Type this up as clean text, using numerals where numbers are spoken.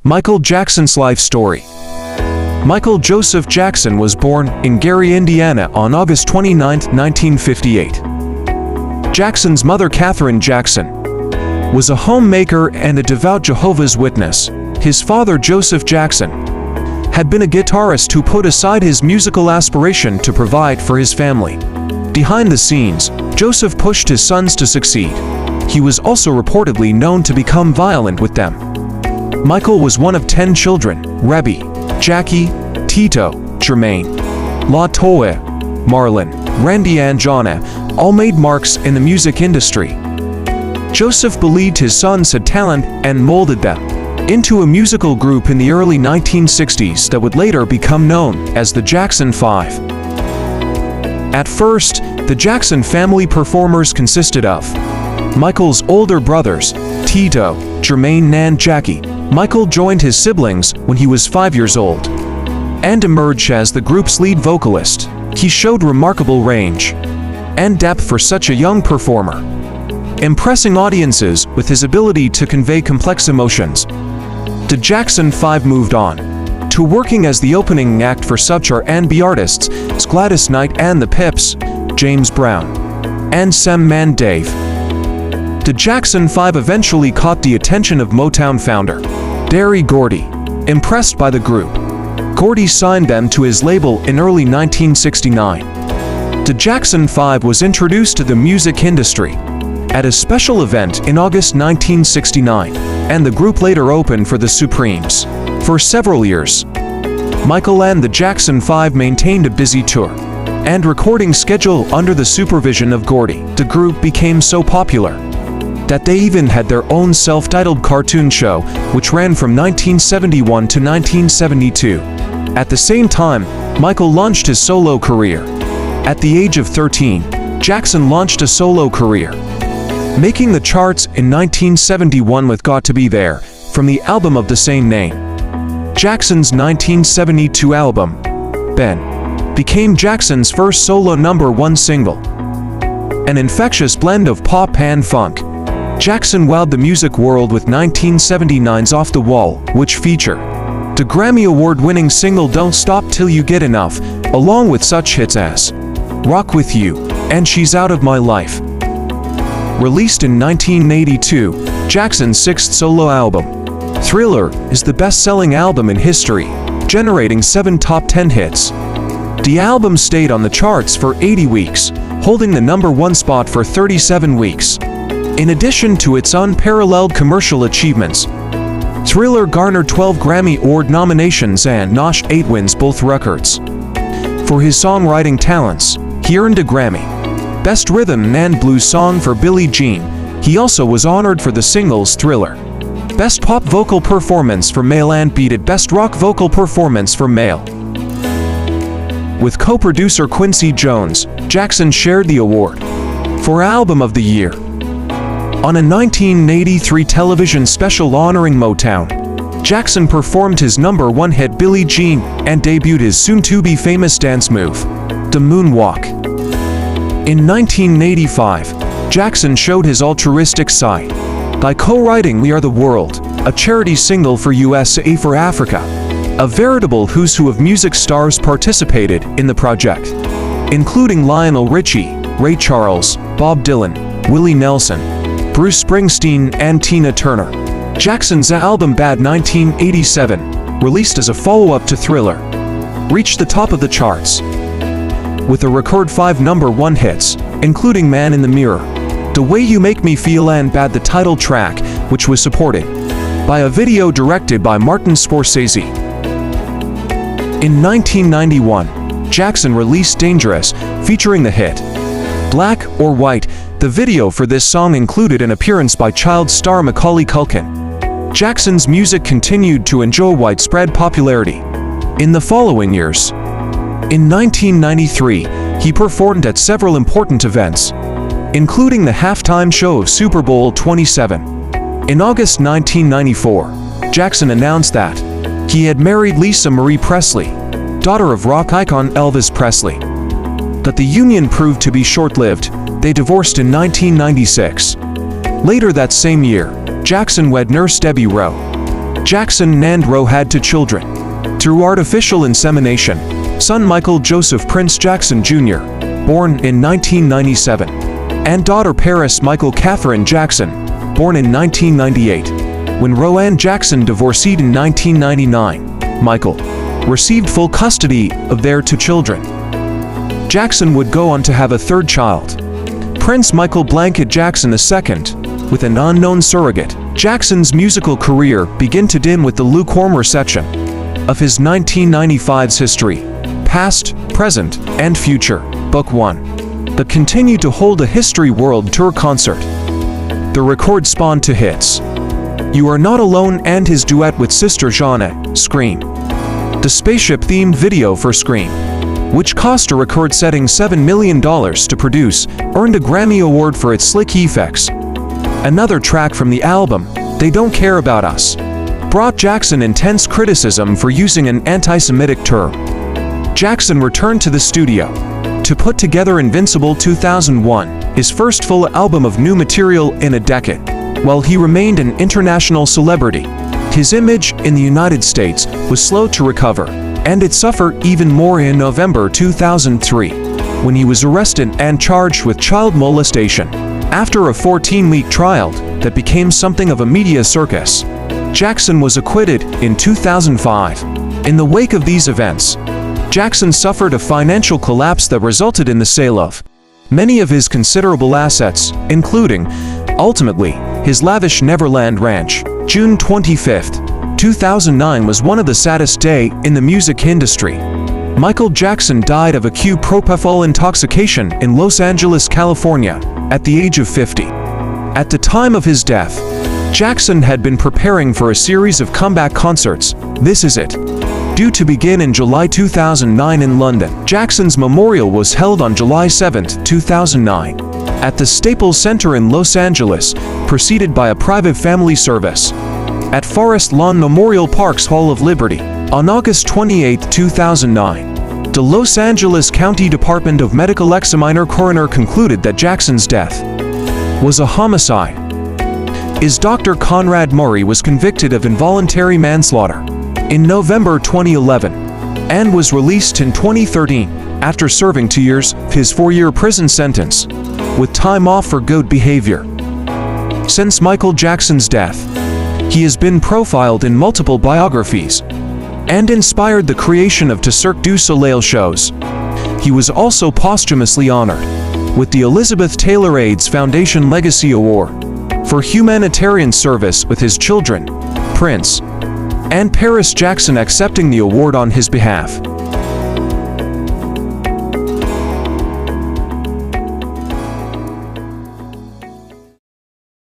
Michael Jackson's life story. Michael Joseph Jackson was born in Gary, Indiana on August 29, 1958. Jackson's mother, Katherine Jackson, was a homemaker and a devout Jehovah's Witness. His father, Joseph Jackson, had been a guitarist who put aside his musical aspiration to provide for his family. Behind the scenes, Joseph pushed his sons to succeed. He was also reportedly known to become violent with them. Michael was one of 10 children. Rebby, Jackie, Tito, Jermaine, LaToya, Marlon, Randy and Jonna all made marks in the music industry. Joseph believed his sons had talent and molded them into a musical group in the early 1960s that would later become known as the Jackson 5. At first, the Jackson family performers consisted of Michael's older brothers, Tito, Jermaine and Jackie. Michael joined his siblings when he was 5 years old and emerged as the group's lead vocalist. He showed remarkable range and depth for such a young performer, impressing audiences with his ability to convey complex emotions. The Jackson 5 moved on to working as the opening act for such R&B artists as Gladys Knight and the Pips, James Brown, and Sam and Dave. The Jackson 5 eventually caught the attention of Motown founder Berry Gordy. Impressed by the group, Gordy signed them to his label in early 1969. The Jackson 5 was introduced to the music industry at a special event in August 1969, and the group later opened for the Supremes. For several years, Michael and the Jackson 5 maintained a busy tour and recording schedule under the supervision of Gordy. The group became so popular that they even had their own self-titled cartoon show, which ran from 1971 to 1972. At the same time, Michael launched his solo career. At the age of 13, Jackson launched a solo career, making the charts in 1971 with Got to Be There from the album of the same name. Jackson's 1972 album, Ben, became Jackson's first solo #1 single. An infectious blend of pop and funk, Jackson wowed the music world with 1979's Off the Wall, which featured the Grammy Award-winning single Don't Stop Till You Get Enough, along with such hits as Rock With You and She's Out of My Life. Released in 1982, Jackson's sixth solo album, Thriller, is the best-selling album in history, generating 7 top 10 hits. The album stayed on the charts for 80 weeks, holding the #1 spot for 37 weeks. In addition to its unparalleled commercial achievements, Thriller garnered 12 Grammy Award nominations and notched 8 wins, both records. For his songwriting talents, he earned a Grammy Best Rhythm and Blues Song for Billie Jean. He also was honored for the singles Thriller, Best Pop Vocal Performance for Male, and Beat It, Best Rock Vocal Performance for Male. With co-producer Quincy Jones, Jackson shared the award for Album of the Year on a 1983 television special honoring Motown. Jackson performed his #1 hit Billie Jean and debuted his soon-to-be famous dance move, the moonwalk. In 1985, Jackson showed his altruistic side by co-writing We Are the World, a charity single for USA for Africa. A veritable who's who of music stars participated in the project, including Lionel Richie, Ray Charles, Bob Dylan, Willie Nelson, Bruce Springsteen and Tina Turner. Jackson's album Bad 1987, released as a follow-up to Thriller, reached the top of the charts with a record 5 #1 hits, including Man in the Mirror, The Way You Make Me Feel and Bad, the title track, which was supported by a video directed by Martin Scorsese. In 1991, Jackson released Dangerous, featuring the hit Black or White. The video for this song included an appearance by child star Macaulay Culkin. Jackson's music continued to enjoy widespread popularity in the following years. In 1993, he performed at several important events, including the halftime show of Super Bowl 27. In August 1994, Jackson announced that he had married Lisa Marie Presley, daughter of rock icon Elvis Presley. But the union proved to be short-lived. They divorced in 1996. Later that same year, Jackson wed nurse Debbie Rowe. Jackson and Roe had 2 children. Through artificial insemination, son Michael Joseph Prince Jackson Jr., born in 1997, and daughter Paris Michael Catherine Jackson, born in 1998. When Roanne Jackson divorced in 1999, Michael received full custody of their 2 children. Jackson would go on to have a 3rd child, Prince Michael Blanket Jackson II, with an unknown surrogate. Jackson's musical career began to dim with the lukewarm reception of his 1995's history, Past, Present, and Future, Book 1, that continued to hold a History World Tour concert. The record spawned 2 hits, You Are Not Alone and his duet with sister Jeanette, Scream. The spaceship-themed video for Scream, which cost a record-setting $7 million to produce, earned a Grammy Award for its slick effects. Another track from the album, They Don't Care About Us, brought Jackson intense criticism for using an anti-Semitic term. Jackson returned to the studio to put together Invincible 2001, his first full album of new material in a decade. While he remained an international celebrity, his image in the United States was slow to recover, and it suffered even more in November 2003, when he was arrested and charged with child molestation. After a 14-week trial that became something of a media circus, Jackson was acquitted in 2005. In the wake of these events, Jackson suffered a financial collapse that resulted in the sale of many of his considerable assets, including, ultimately, his lavish Neverland Ranch. June 25, 2009 was one of the saddest days in the music industry. Michael Jackson died of acute propofol intoxication in Los Angeles, California, at the age of 50. At the time of his death, Jackson had been preparing for a series of comeback concerts, This Is It, due to begin in July 2009 in London. Jackson's memorial was held on July 7, 2009, at the Staples Center in Los Angeles, preceded by a private family service at Forest Lawn Memorial Park's Hall of Liberty. On August 28, 2009, the Los Angeles County Department of Medical Examiner coroner concluded that Jackson's death was a homicide. Dr. Conrad Murray was convicted of involuntary manslaughter in November 2011 and was released in 2013 after serving 2 years of his 4-year prison sentence, with time off for good behavior. Since Michael Jackson's death, he has been profiled in multiple biographies and inspired the creation of Cirque du Soleil shows. He was also posthumously honored with the Elizabeth Taylor AIDS Foundation Legacy Award for humanitarian service, with his children, Prince and Paris Jackson, accepting the award on his behalf.